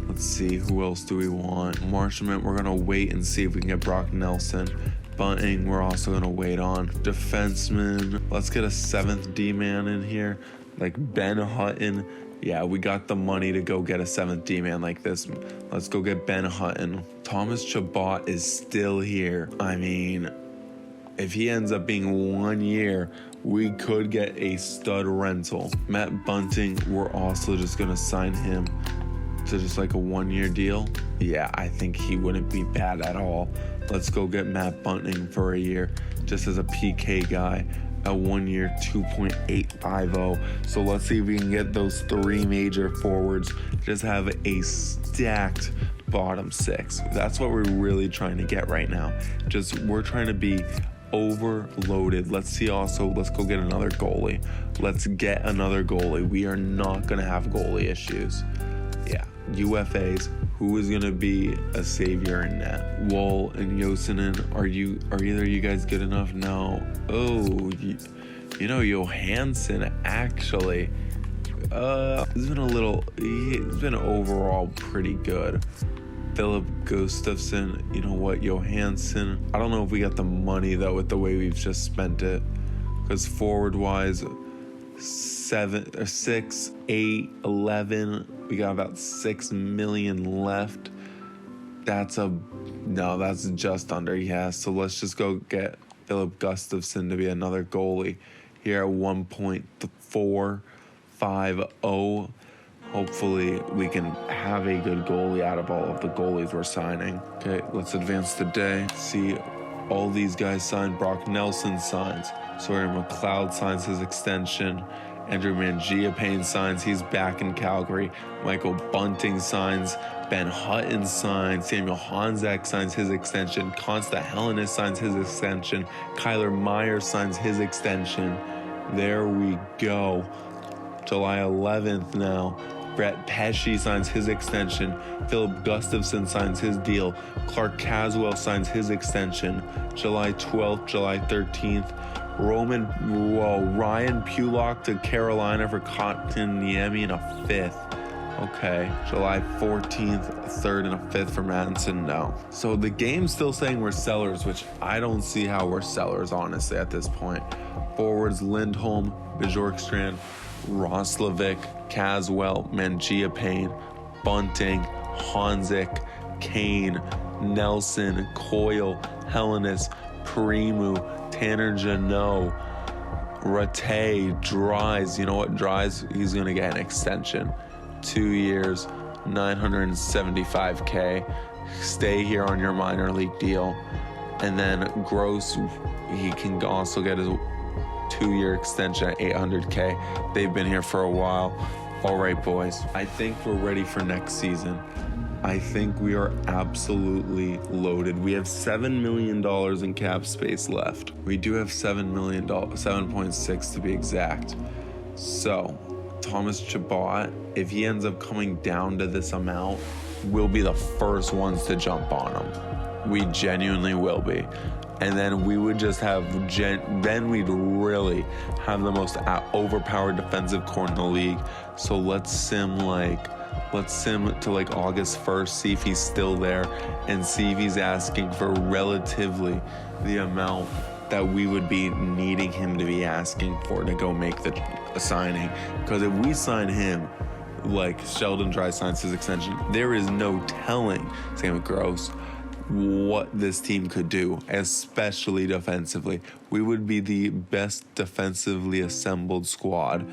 let's see, who else do we want? Marchment, we're going to wait and see if we can get Brock Nelson. Bunting, we're also going to wait on. Defenseman, let's get a 7th D-man in here, like Ben Hutton. Yeah, we got the money to go get a 7th D-man like this. Let's go get Ben Hutton. Thomas Chabot is still here. I mean, if he ends up being 1 year, we could get a stud rental. Matt Bunting, we're also just going to sign him to just like a 1 year deal. Yeah, I think he wouldn't be bad at all. Let's go get Matt Bunting for a year just as a PK guy at 1 year, $2.850. So let's see if we can get those 3 major forwards. Just have a stacked bottom 6. That's what we're really trying to get right now. We're trying to be overloaded. Let's go get another goalie. Let's get another goalie. We are not going to have goalie issues. Yeah, UFAs. Who is going to be a savior in net? Woll and Josinen, are either of you guys good enough? No. Oh, you know, Johansson actually, he's been overall pretty good. Philip Gustafsson, you know what, Johansson. I don't know if we got the money though with the way we've just spent it. Because forward-wise, 7 or 6, 8, 11. We got about 6 million left. That's just under. Yeah, so let's just go get Philip Gustafsson to be another goalie here at 1.450. Hopefully we can have a good goalie out of all of the goalies we're signing. Okay, let's advance today. See all these guys sign. Brock Nelson signs. Sawyer McLeod signs his extension. Andrew Mangiapane signs. He's back in Calgary. Michael Bunting signs. Ben Hutton signs. Samuel Honzak signs his extension. Konsta Helenius signs his extension. Kyler Myers signs his extension. There we go. July 11th now. Brett Pesce signs his extension. Philip Gustafsson signs his deal. Clark Caswell signs his extension. July 12th, July 13th. Ryan Pulock to Carolina for Kotkaniemi and a 5th. Okay, July 14th, a 3rd and a 5th for Madison. No. So the game's still saying we're sellers, which I don't see how we're sellers, honestly, at this point. Forwards, Lindholm, Bjorkstrand, Roslovic, Caswell, Mangiapane, Bunting, Honzek, Kane, Nelson, Coyle, Helenius, Primu, Tanner Jeannot, Rattay, Dries. You know what, Dries, he's going to get an extension. 2 years, $975K. Stay here on your minor league deal. And then Gross, he can also get his 2-year extension at $800K. They've been here for a while. All right, boys. I think we're ready for next season. I think we are absolutely loaded. We have $7 million in cap space left. We do have $7 million, 7.6 to be exact. So, Thomas Chabot, if he ends up coming down to this amount, we'll be the first ones to jump on him. We genuinely will be. And then we would just have, then we'd really have the most overpowered defensive core in the league. So let's sim to like August 1st, see if he's still there, and see if he's asking for relatively the amount that we would be needing him to be asking for to go make the signing. Because if we sign him, like Sheldon Dries signs his extension, there is no telling, same with Gross, what this team could do, especially defensively. We would be the best defensively assembled squad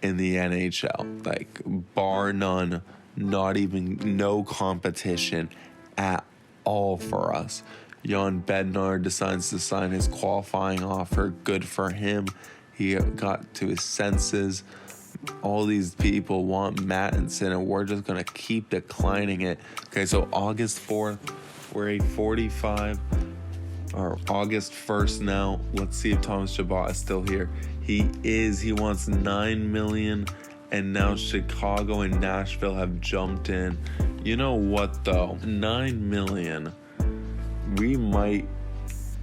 in the NHL, like bar none, no competition at all for us. Jan Bednar decides to sign his qualifying offer. Good for him. He got to his senses. All these people want Mattinson, and we're just going to keep declining it. Okay, so August 4th, we're 8:45, or August 1st now. Let's see if Thomas Chabot is still here. He is. He wants $9 million, and now Chicago and Nashville have jumped in. You know what, though? $9 million. We might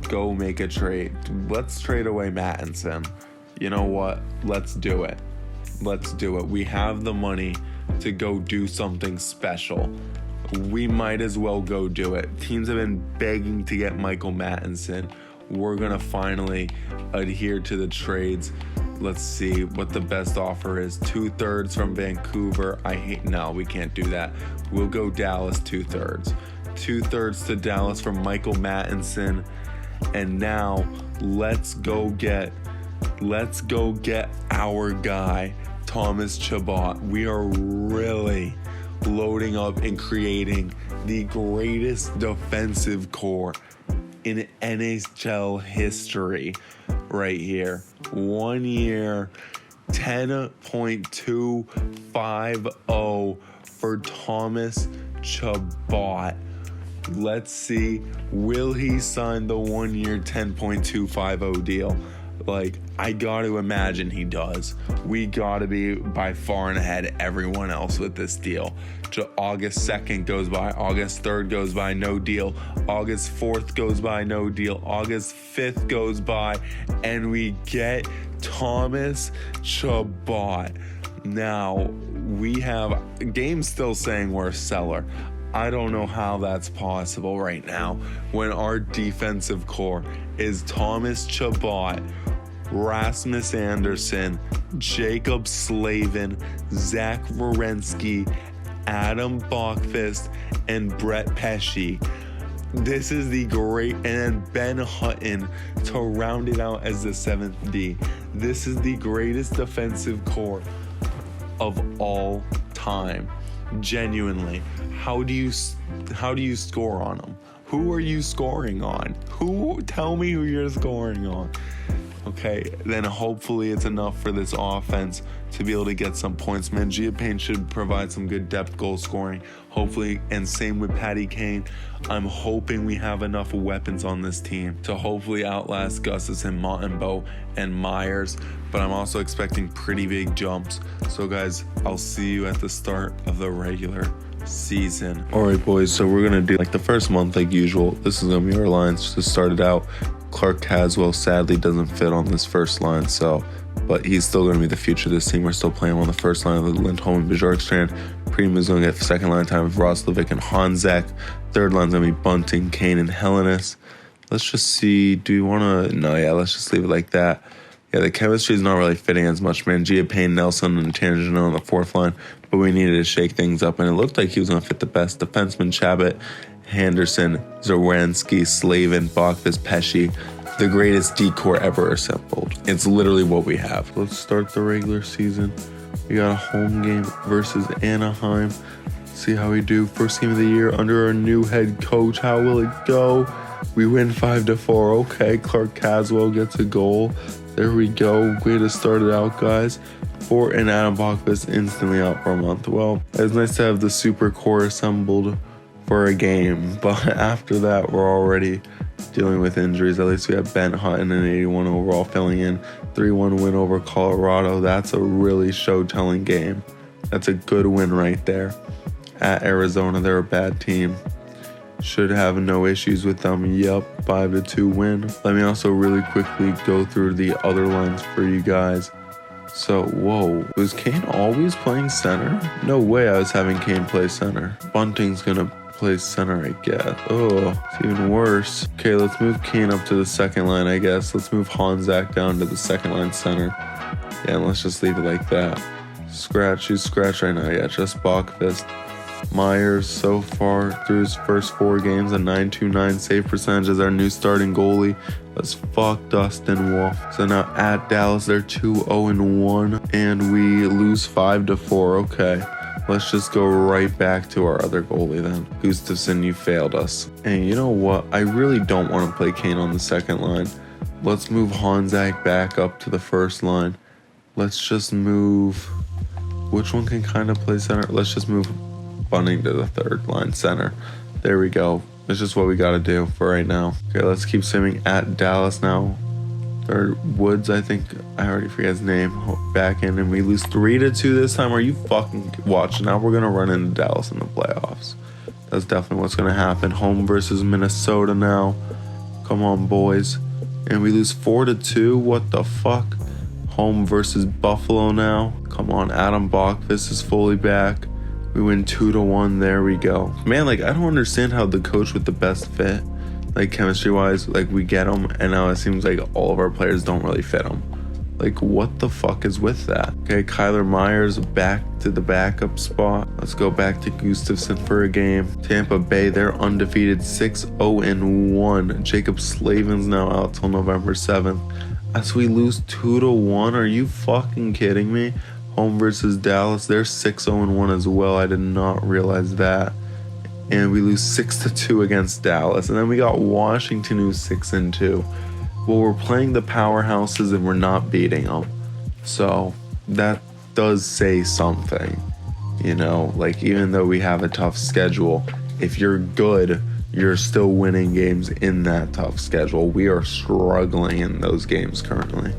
go make a trade. Let's trade away Mattinson. You know what? Let's do it. Let's do it. We have the money to go do something special. We might as well go do it. Teams have been begging to get Michael Mattinson. We're going to finally adhere to the trades. Let's see what the best offer is. 2/3 from Vancouver. No, we can't do that. We'll go Dallas 2/3. 2/3 to Dallas from Michael Mattinson. And now let's go get our guy, Thomas Chabot. We are really loading up and creating the greatest defensive core in NHL history right here. 1 year, 10.250 for Thomas Chabot. Let's see, will he sign the 1 year 10.250 deal? Like, I got to imagine he does. We got to be by far and ahead everyone else with this deal. August 2nd goes by. August 3rd goes by, no deal. August 4th goes by, no deal. August 5th goes by, and we get Thomas Chabot. Now, we have games still saying we're a seller. I don't know how that's possible right now when our defensive core is Thomas Chabot, Rasmus Andersson, Jacob Slavin, Zach Werenski, Adam Bachfist, and Brett Pesce. This is the great, and then Ben Hutton to round it out as the 7th D. This is the greatest defensive core of all time. Genuinely. How do you score on them? Who are you scoring on? Tell me who you're scoring on. Okay, then hopefully it's enough for this offense to be able to get some points. Man, Giapane should provide some good depth goal scoring, hopefully, and same with Patty Kane. I'm hoping we have enough weapons on this team to hopefully outlast Gus's and Montembeault and Myers, but I'm also expecting pretty big jumps. So guys, I'll see you at the start of the regular season. All right, boys, so we're gonna do like the first month like usual. This is gonna be our lines to start it out. Clark Caswell sadly doesn't fit on this first line, but he's still going to be the future of this team. We're still playing on the first line of the Lindholm and Bjorkstrand. Primo's going to get second line time with Roslovic and Honzak. Third line's going to be Bunting, Kane, and Hellenis. Let's just see. Do we want to? No, yeah, let's just leave it like that. Yeah, the chemistry is not really fitting as much, man. Giapane, Nelson, and Tangino on the fourth line, but we needed to shake things up, and it looked like he was going to fit the best. Defenseman Chabot, Henderson, Zerwanski, Slavin, Bachfist, Pesce, the greatest D-core ever assembled. It's literally what we have. Let's start the regular season. We got a home game versus Anaheim. See how we do. First game of the year under our new head coach. How will it go? We win 5-4. Okay, Clark Caswell gets a goal. There we go. Way to start it out, guys. Fort and Adam Bachfist instantly out for a month. Well, it's nice to have the super core assembled for a game, but after that we're already dealing with injuries. At least we have Ben Hutton and 81 overall filling in. 3-1 win over Colorado. That's a really show-telling game. That's a good win right there. At Arizona, they're a bad team. Should have no issues with them. Yep, 5-2 win. Let me also really quickly go through the other lines for you guys. So, whoa, was Kane always playing center? No way I was having Kane play center. Bunting's gonna play center, I guess. Oh, it's even worse. Okay, let's move Kane up to the second line, I guess. Let's move Honzak down to the second line center. Yeah, and let's just leave it like that. Who's scratch right now? Yeah, just Bachfist. Myers so far through his first 4 games, a .929 save percentage as our new starting goalie. Let's fuck Dustin Wolf. So now at Dallas, they're 2-0-1, and we lose 5-4. Okay, let's just go right back to our other goalie then. Gustafsson, you failed us. And you know what? I really don't want to play Kane on the second line. Let's move Honzak back up to the first line. Let's just move... Which one can kind of play center? Let's just move Bunting to the third line center. There we go. It's just what we got to do for right now. Okay, let's keep swimming at Dallas now. Or Woods, I think. I already forget his name. Back in, and we lose 3-2 this time. Are you fucking watching? Now we're going to run into Dallas in the playoffs. That's definitely what's going to happen. Home versus Minnesota now. Come on, boys. And we lose 4-2. What the fuck? Home versus Buffalo now. Come on, Adam Bachfist is fully back. We win 2-1. There we go. Man, like, I don't understand how the coach with the best fit, like, chemistry-wise, like, we get him, and now it seems like all of our players don't really fit him. Like, what the fuck is with that? Okay, Kyler Myers back to the backup spot. Let's go back to Gustafsson for a game. Tampa Bay, they're undefeated 6-0-1. Jacob Slavin's now out till November 7th. As we lose 2-1, are you fucking kidding me? Home versus Dallas, they're 6-0-1 as well. I did not realize that. And we lose 6-2 against Dallas. And then we got Washington, who's 6-2. Well, we're playing the powerhouses and we're not beating them. So that does say something. You know, like, even though we have a tough schedule, if you're good, you're still winning games in that tough schedule. We are struggling in those games currently,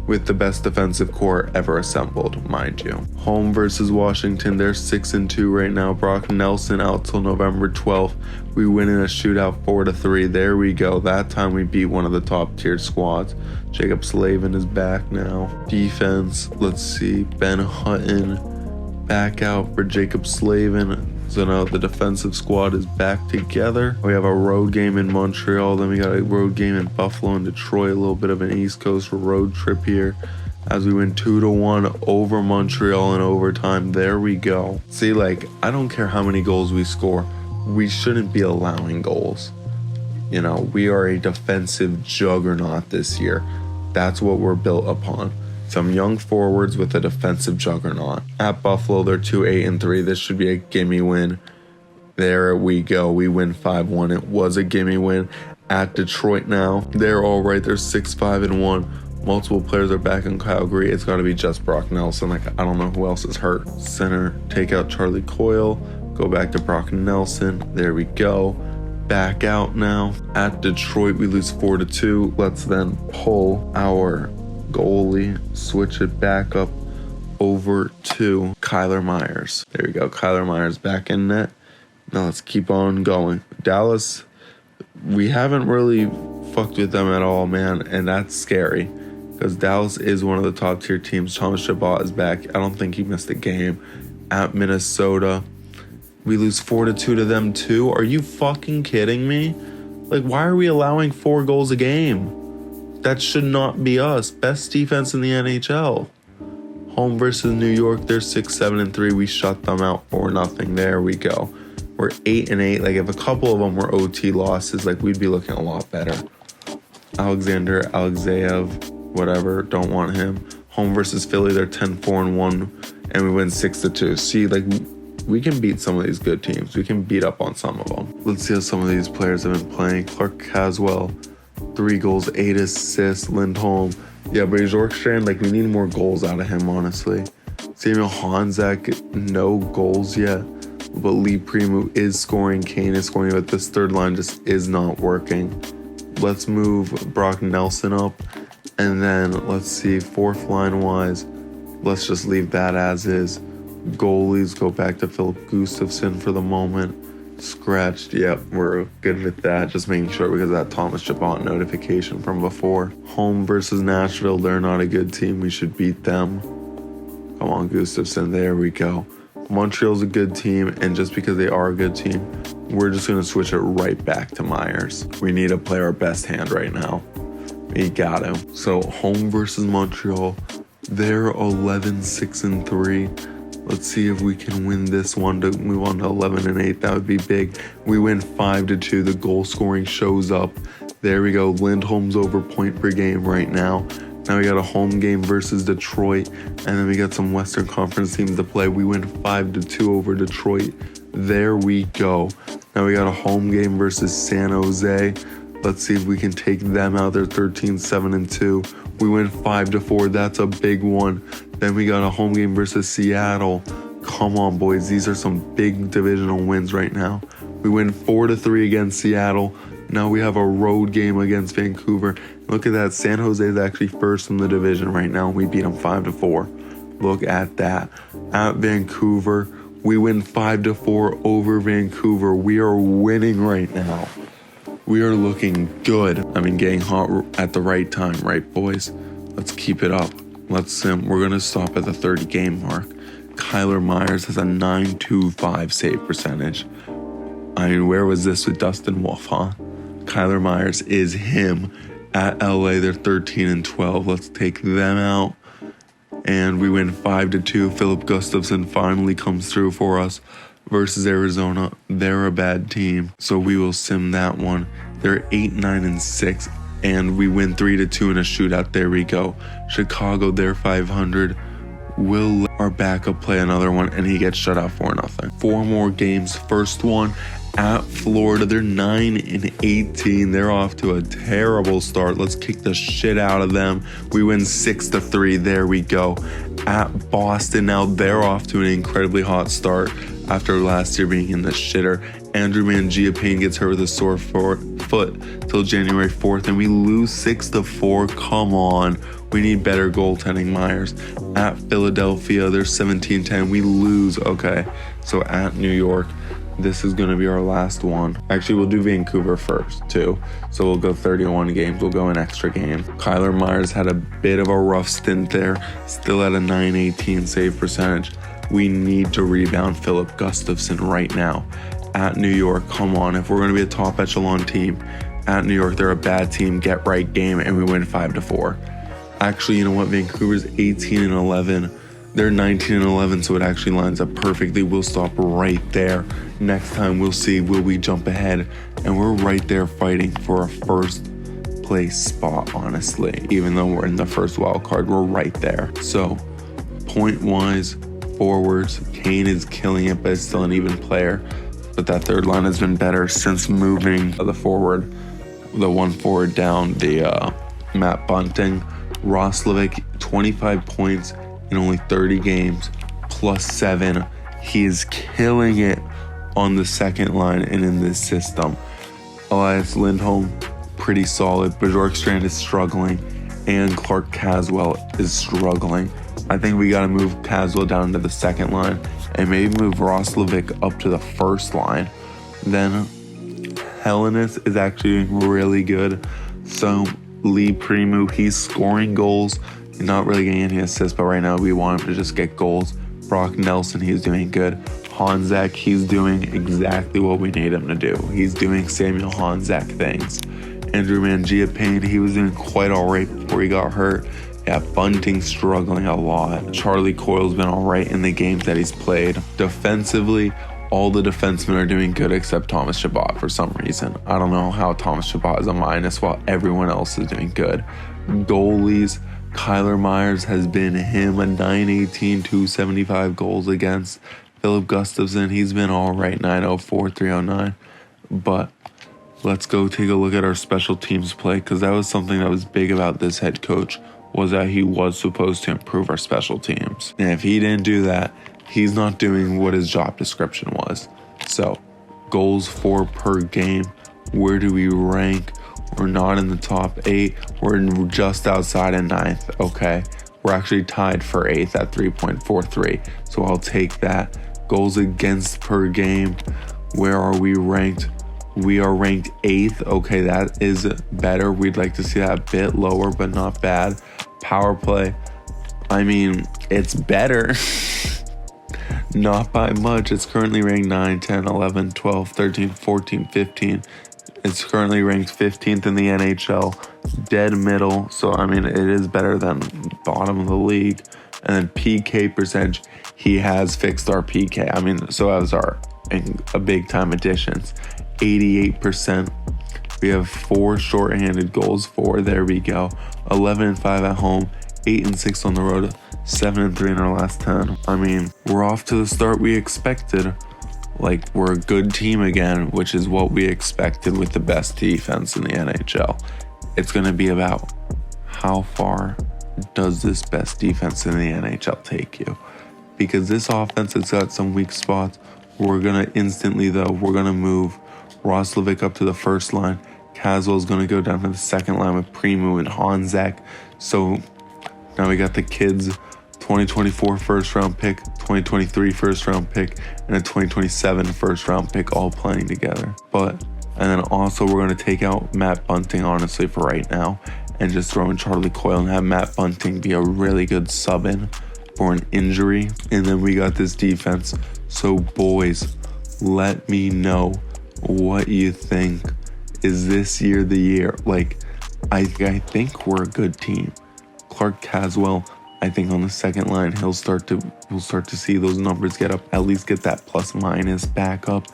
with the best defensive core ever assembled, mind you. Home versus Washington, they're 6-2 right now. Brock Nelson out till November 12th. We win in a shootout 4-3. There we go. That time we beat one of the top tier squads. Jacob Slavin is back now. Defense, let's see. Ben Hutton back out for Jacob Slavin. So now the defensive squad is back together. We have a road game in Montreal. Then we got a road game in Buffalo and Detroit. A little bit of an East Coast road trip here as we win 2-1 over Montreal in overtime. There we go. See, like, I don't care how many goals we score. We shouldn't be allowing goals. You know, we are a defensive juggernaut this year. That's what we're built upon. Some young forwards with a defensive juggernaut. At Buffalo, they're 2-8-3. This should be a gimme win. There we go. We win 5-1. It was a gimme win. At Detroit now, they're all right. They're 6-5-1. Multiple players are back in Calgary. It's got to be just Brock Nelson. Like, I don't know who else is hurt. Center, take out Charlie Coyle. Go back to Brock Nelson. There we go. Back out now. At Detroit, we lose 4-2. Let's then pull our goalie, switch it back up over to Kyler Myers. There we go. Kyler Myers back in net. Now let's keep on going. Dallas, we haven't really fucked with them at all, man, and that's scary because Dallas is one of the top tier teams. Thomas Chabot is back. I don't think he missed a game. At Minnesota, we lose 4-2 to them too. Are you fucking kidding me? Like, why are we allowing 4 goals a game? That should not be us. Best defense in the NHL. Home versus New York, they're 6-7-3. We shut them out 4-0. There we go. We're 8-8. Like, if a couple of them were OT losses, like, we'd be looking a lot better. Alexander Alexeyev, whatever, don't want him. Home versus Philly, they're 10-4-1, and we win 6-2. See, like, we can beat some of these good teams. We can beat up on some of them. Let's see how some of these players have been playing. Clark Caswell, 3 goals, 8 assists. Lindholm, yeah, but Bjorkstrand, like, we need more goals out of him, honestly. Samuel Honzak, no goals yet, but Lee Primu is scoring. Kane is scoring, but this third line just is not working. Let's move Brock Nelson up, and then let's see, fourth line wise, let's just leave that as is. Goalies, go back to Philip Gustafsson for the moment. Scratched, yep, we're good with that. Just making sure because of that Thomas Chabot notification from before. Home versus Nashville, they're not a good team. We should beat them. Come on, Gustafsson, there we go. Montreal's a good team, and just because they are a good team, we're just going to switch it right back to Myers. We need to play our best hand right now. We got to. So, home versus Montreal, they're 11-6-3. Let's see if we can win this one to move on to 11-8. That would be big. We win 5-2. The goal scoring shows up. There we go. Lindholm's over point per game right now. Now we got a home game versus Detroit, and then we got some Western Conference teams to play. We win 5-2 over Detroit. There we go. Now we got a home game versus San Jose. Let's see if we can take them out. They're 13-7-2. We win 5-4. That's a big one. Then we got a home game versus Seattle. Come on, boys. These are some big divisional wins right now. We win 4-3 against Seattle. Now we have a road game against Vancouver. Look at that. San Jose is actually first in the division right now. We beat them 5-4. Look at that. At Vancouver, we win 5-4 over Vancouver. We are winning right now. We are looking good. I mean, getting hot at the right time, right, boys? Let's keep it up. We're going to stop at the 30-game mark. Kyler Myers has a .925 save percentage. I mean, where was this with Dustin Wolf, huh? Kyler Myers is him. At LA, they're 13-12. Let's take them out. And we win 5-2. Philip Gustafsson finally comes through for us. Versus Arizona, they're a bad team, so we will sim that one. They're 8-9-6, and we win 3-2 in a shootout. There we go. Chicago, they're 500. We'll let our backup play another one, and he gets shut out 4-0. 4 more games. First one at Florida, they're 9-18. They're off to a terrible start. Let's kick the shit out of them. We win 6-3. There we go. At Boston, now they're off to an incredibly hot start. After last year being in the shitter, Andrew Mangiapane gets hurt with a sore foot till January 4th, and we lose 6-4. Come on. We need better goaltending, Myers. At Philadelphia, they're 17-10. We lose. Okay. So at New York, this is going to be our last one. Actually, we'll do Vancouver first, too. So we'll go 31 games. We'll go an extra game. Kyler Myers had a bit of a rough stint there. Still at a .918 save percentage. We need to rebound Philip Gustafson right now. At New York, come on. If we're going to be a top echelon team, at New York, they're a bad team. Get right game, and we win 5-4. Actually, you know what? Vancouver's 18-11. They're 19-11, so it actually lines up perfectly. We'll stop right there. Next time, we'll see, will we jump ahead? And we're right there fighting for a first place spot, honestly. Even though we're in the first wild card, we're right there. So, point-wise, forwards, Kane is killing it, but is still an even player. But that third line has been better since moving the one forward down, the Matt Bunting. Roslovic, 25 points in only 30 games, +7. He is killing it on the second line and in this system. Elias Lindholm, pretty solid. Bjorkstrand is struggling, and Clark Caswell is struggling. I think we got to move Caswell down to the second line and maybe move Roslovic up to the first line. Then Hellenis is actually doing really good. So Lee Primu, he's scoring goals, not really getting any assists, but right now we want him to just get goals. Brock Nelson, he's doing good. Honzak, he's doing exactly what we need him to do. He's doing Samuel Honzak things. Andrew Mangiapane, he was doing quite all right before he got hurt. Yeah, Bunting struggling a lot. Charlie Coyle's been all right in the games that he's played. Defensively, all the defensemen are doing good except Thomas Chabot for some reason. I don't know how Thomas Chabot is a minus while everyone else is doing good. Goalies, Kyler Myers has been him, a 918, 275 goals against. Philip Gustafson, he's been all right, 904, 309. But let's go take a look at our special teams play, because that was something that was big about this head coach, was that he was supposed to improve our special teams. And if he didn't do that, he's not doing what his job description was. So, goals for per game. Where do we rank? We're not in the top 8. We're just outside of 9th, okay? We're actually tied for 8th at 3.43. So I'll take that. Goals against per game. Where are we ranked? We are ranked 8th. Okay, that is better. We'd like to see that a bit lower, but not bad. Power play. I mean, it's better. Not by much. It's currently ranked 9, 10, 11, 12, 13, 14, 15. It's currently ranked 15th in the NHL. Dead middle. So, I mean, it is better than bottom of the league. And then PK percentage. He has fixed our PK. I mean, so has our big time additions. 88%. We have 4 shorthanded goals for. There we go. 11-5 at home. 8-6 on the road. 7-3 in our last 10. I mean, we're off to the start we expected. Like, we're a good team again, which is what we expected with the best defense in the NHL. It's going to be about how far does this best defense in the NHL take you? Because this offense has got some weak spots. We're going to instantly, though, we're going to move Roslovic up to the first line. Caswell's going to go down to the second line with Primu and Honzak. So now we got the kids, 2024 first round pick, 2023 first round pick, and a 2027 first round pick all playing together. And then also we're going to take out Matt Bunting, honestly, for right now, and just throw in Charlie Coyle and have Matt Bunting be a really good sub-in for an injury. And then we got this defense. So boys, let me know what you think. Is this year the year? Like, I think we're a good team. Clark Caswell, I think on the second line, we'll start to see those numbers get up, at least get that plus minus back up.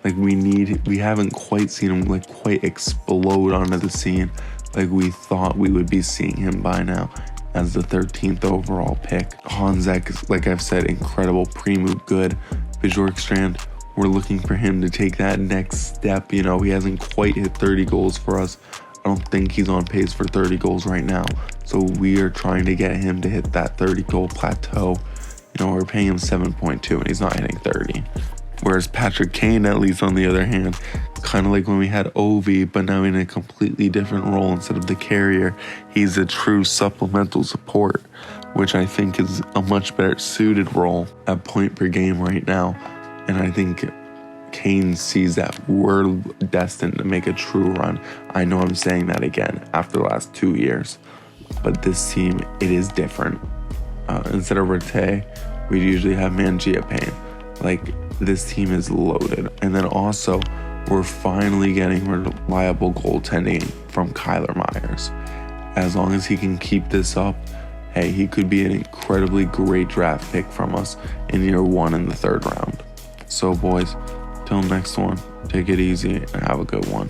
Like we haven't quite seen him like quite explode onto the scene like we thought we would be seeing him by now as the 13th overall pick. Honzak, like I've said, incredible. Primu, good. Bjorkstrand, we're looking for him to take that next step. You know, he hasn't quite hit 30 goals for us. I don't think he's on pace for 30 goals right now. So we are trying to get him to hit that 30 goal plateau. You know, we're paying him 7.2 and he's not hitting 30. Whereas Patrick Kane, at least on the other hand, kind of like when we had Ovi, but now in a completely different role instead of the carrier, he's a true supplemental support, which I think is a much better suited role at point per game right now. And I think Kane sees that we're destined to make a true run. I know I'm saying that again after the last 2 years, but this team, it is different. Instead of Rattay, we'd usually have Mangiapane. Like, this team is loaded. And then also, we're finally getting reliable goaltending from Kyler Myers. As long as he can keep this up, hey, he could be an incredibly great draft pick from us in year 1 in the 3rd round. So boys, till next one, take it easy and have a good one.